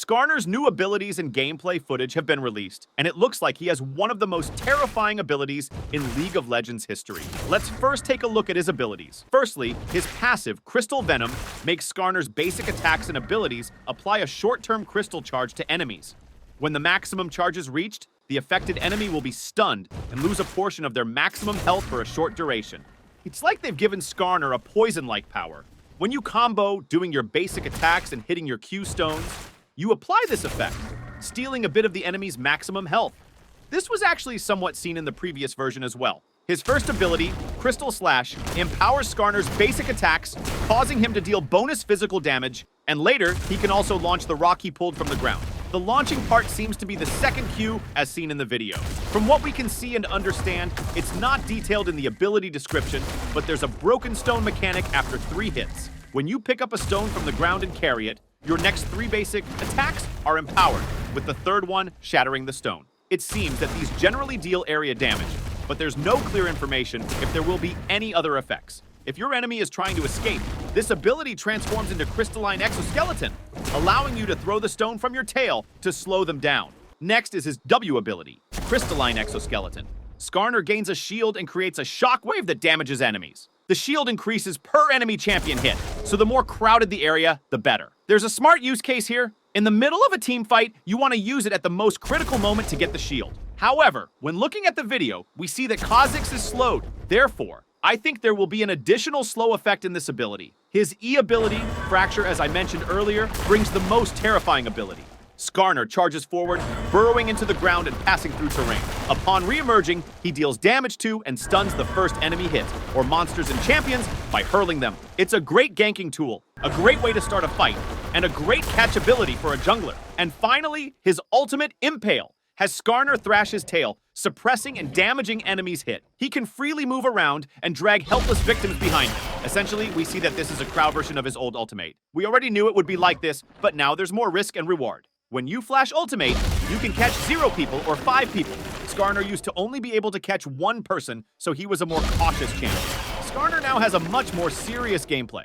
Skarner's new abilities and gameplay footage have been released, and it looks like he has one of the most terrifying abilities in League of Legends history. Let's first take a look at his abilities. Firstly, his passive, Crystal Venom, makes Skarner's basic attacks and abilities apply a short-term crystal charge to enemies. When the maximum charge is reached, the affected enemy will be stunned and lose a portion of their maximum health for a short duration. It's like they've given Skarner a poison-like power. When you combo doing your basic attacks and hitting your Q stones, you apply this effect, stealing a bit of the enemy's maximum health. This was actually somewhat seen in the previous version as well. His first ability, Crystal Slash, empowers Skarner's basic attacks, causing him to deal bonus physical damage, and later, he can also launch the rock he pulled from the ground. The launching part seems to be the second Q as seen in the video. From what we can see and understand, it's not detailed in the ability description, but there's a broken stone mechanic after 3 hits. When you pick up a stone from the ground and carry it, your next 3 basic attacks are empowered, with the third one shattering the stone. It seems that these generally deal area damage, but there's no clear information if there will be any other effects. If your enemy is trying to escape, this ability transforms into Crystalline Exoskeleton, allowing you to throw the stone from your tail to slow them down. Next is his W ability, Crystalline Exoskeleton. Skarner gains a shield and creates a shockwave that damages enemies. The shield increases per enemy champion hit, so the more crowded the area, the better. There's a smart use case here. In the middle of a team fight, you want to use it at the most critical moment to get the shield. However, when looking at the video, we see that Kha'Zix is slowed. Therefore, I think there will be an additional slow effect in this ability. His E ability, Fracture, as I mentioned earlier, brings the most terrifying ability. Skarner charges forward, burrowing into the ground and passing through terrain. Upon re-emerging, he deals damage to and stuns the first enemy hit, or monsters and champions, by hurling them. It's a great ganking tool, a great way to start a fight, and a great catch ability for a jungler. And finally, his ultimate Impale has Skarner thrash his tail, suppressing and damaging enemies hit. He can freely move around and drag helpless victims behind him. Essentially, we see that this is a crowd version of his old ultimate. We already knew it would be like this, but now there's more risk and reward. When you flash ultimate, you can catch 0 people or 5 people. Skarner used to only be able to catch 1 person, so he was a more cautious champion. Skarner now has a much more serious gameplay.